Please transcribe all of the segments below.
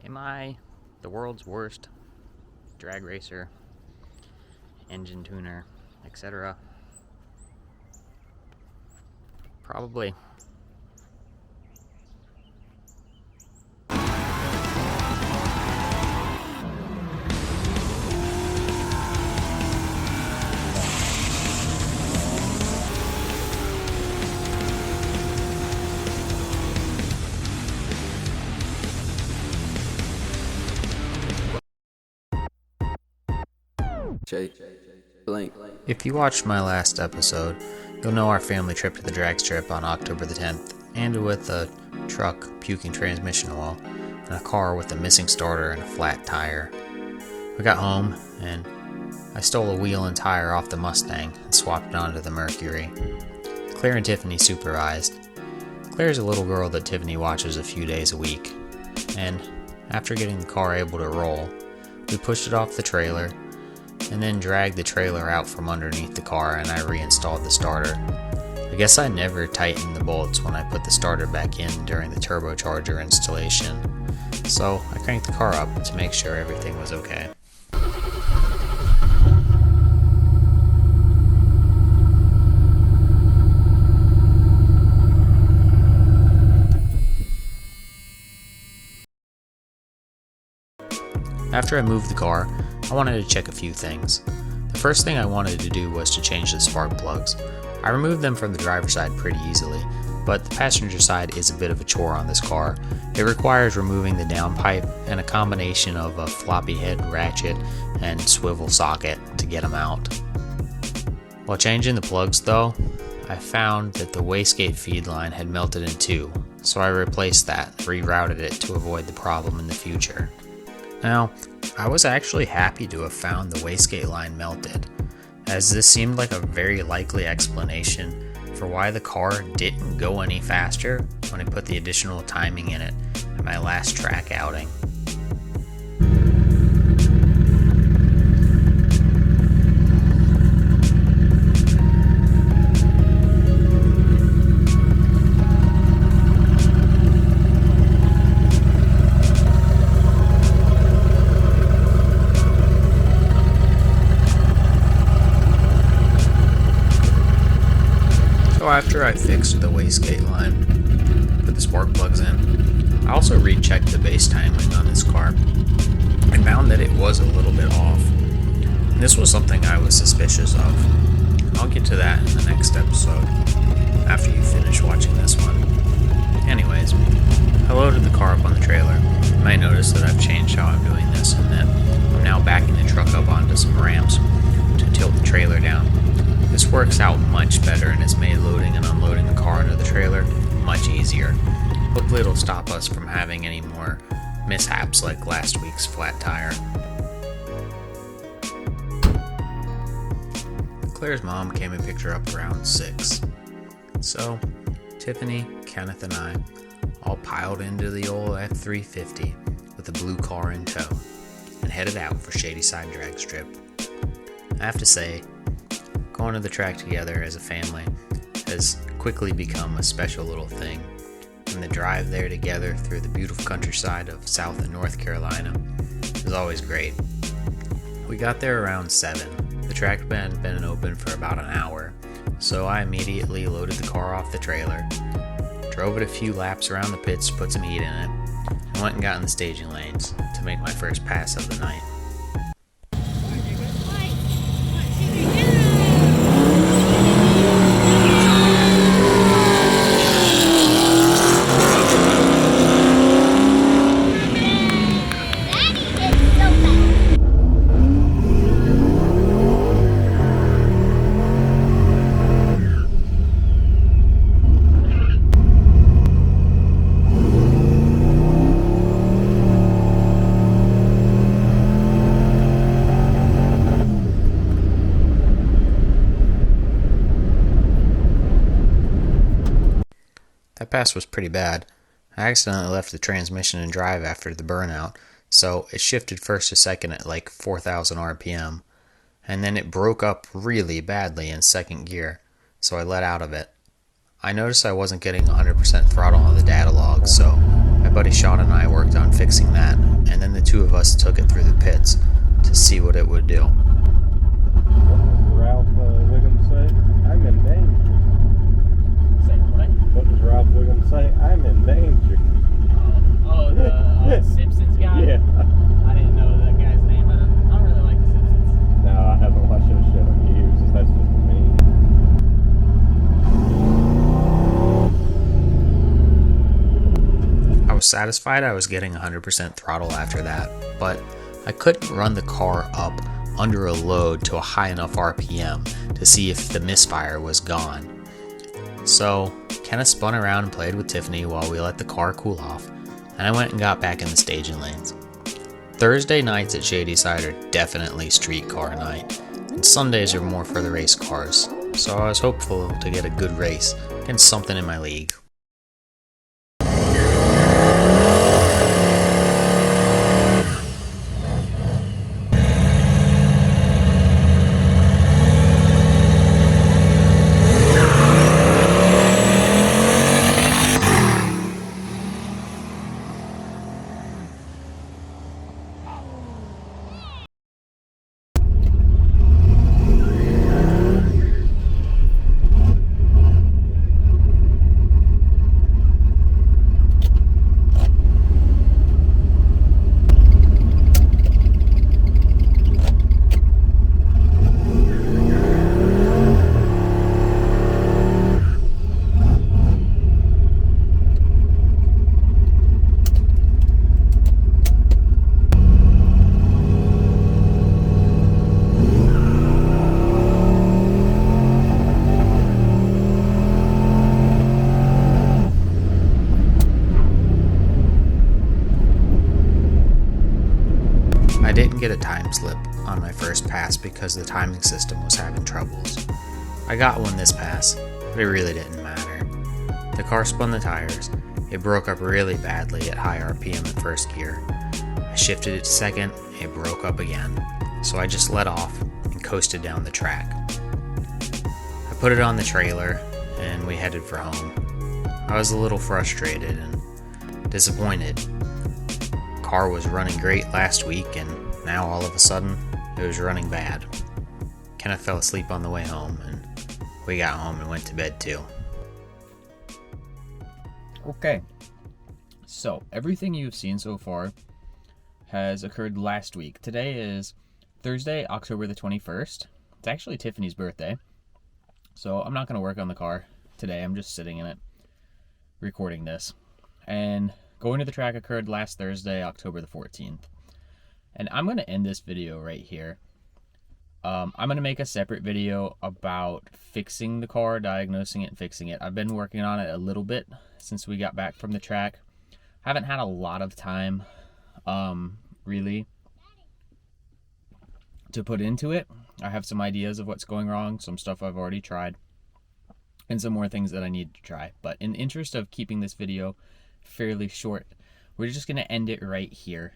Am I the world's worst drag racer, engine tuner, etc.? Probably. If you watched my last episode, you'll know our family trip to the drag strip on October the 10th ended with a truck puking transmission oil and a car with a missing starter and a flat tire. We got home and I stole a wheel and tire off the Mustang and swapped it onto the Mercury. Claire and Tiffany supervised. Claire's a little girl that Tiffany watches a few days a week, and after getting the car able to roll, we pushed it off the trailer and then dragged the trailer out from underneath the car and I reinstalled the starter. I guess I never tightened the bolts when I put the starter back in during the turbocharger installation, so I cranked the car up to make sure everything was okay. After I moved the car, I wanted to check a few things. The first thing I wanted to do was to change the spark plugs. I removed them from the driver's side pretty easily, but the passenger side is a bit of a chore on this car. It requires removing the downpipe and a combination of a floppy head ratchet and swivel socket to get them out. While changing the plugs though, I found that the wastegate feed line had melted in two, so I replaced that and rerouted it to avoid the problem in the future. Now, I was actually happy to have found the wastegate line melted, as this seemed like a very likely explanation for why the car didn't go any faster when I put the additional timing in it at my last track outing. So after I fixed the wastegate line, put the spark plugs in, I also rechecked the base timing on this car and found that it was a little bit off. And this was something I was suspicious of. I'll get to that in the next episode after you finish watching this one. Anyways, I loaded the car up on the trailer. You might notice that I've changed how I'm doing this and that I'm now backing the truck up onto some ramps to tilt the trailer down. This works out much better and has made loading and unloading the car into the trailer much easier. Hopefully it'll stop us from having any more mishaps like last week's flat tire. Claire's mom came and picked her up around 6. So Tiffany, Kenneth, and I all piled into the old F-350 with the blue car in tow and headed out for Shadyside Drag Strip. I have to say, going to the track together as a family has quickly become a special little thing, and the drive there together through the beautiful countryside of South and North Carolina is always great. We got there around 7. The track had been open for about an hour, so I immediately loaded the car off the trailer, drove it a few laps around the pits to put some heat in it, and went and got in the staging lanes to make my first pass of the night. That pass was pretty bad. I accidentally left the transmission in drive after the burnout, so it shifted first to second at like 4,000 RPM, and then it broke up really badly in second gear, so I let out of it. I noticed I wasn't getting 100% throttle on the data log, so I buddy Sean and I worked on fixing that, and then the two of us took it through the pits to see what it would do. What does Ralph Wiggum say? I'm in danger. Say what? What does Ralph Wiggum say? I'm in danger. Oh, the Simpsons guy? Yeah. I didn't know that guy's name. I don't really like the Simpsons. No, I haven't watched that show in years. That's just me. I was satisfied I was getting 100% throttle after that, but I couldn't run the car up under a load to a high enough RPM to see if the misfire was gone. So, Kenneth spun around and played with Tiffany while we let the car cool off, and I went and got back in the staging lanes. Thursday nights at Shadyside are definitely street car night, and Sundays are more for the race cars, so I was hopeful to get a good race against something in my league. I didn't get a time slip on my first pass because the timing system was having troubles. I got one this pass, but it really didn't matter. The car spun the tires, it broke up really badly at high RPM in first gear. I shifted it to second, it broke up again, so I just let off and coasted down the track. I put it on the trailer and we headed for home. I was a little frustrated and disappointed. Car was running great last week and now all of a sudden it was running bad. Kenneth fell asleep on the way home and we got home and went to bed too. Okay, so everything you've seen so far has occurred last week. Today is Thursday, October the 21st. It's actually Tiffany's birthday, so I'm not going to work on the car today. I'm just sitting in it, recording this. And going to the track occurred last Thursday, October the 14th. And I'm going to end this video right here. I'm going to make a separate video about fixing the car, diagnosing it, and fixing it. I've been working on it a little bit since we got back from the track. Haven't had a lot of time, really, to put into it. I have some ideas of what's going wrong, some stuff I've already tried, and some more things that I need to try. But in the interest of keeping this video fairly short, we're just going to end it right here.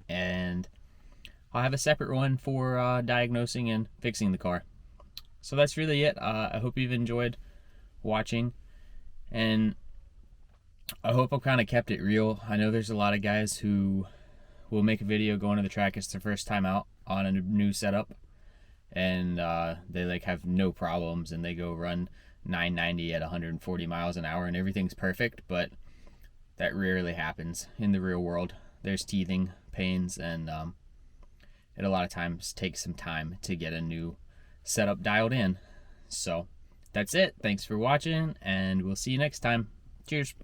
And I'll have a separate one for diagnosing and fixing the car. So that's really it. I hope you've enjoyed watching, and I hope I've kind of kept it real. I know there's a lot of guys who will make a video going to the track. It's their first time out on a new setup, and they like have no problems, and they go run 990 at 140 miles an hour and everything's perfect. But that rarely happens in the real world. There's teething pains, and it a lot of times takes some time to get a new setup dialed in. So that's it. Thanks for watching, and we'll see you next time. Cheers.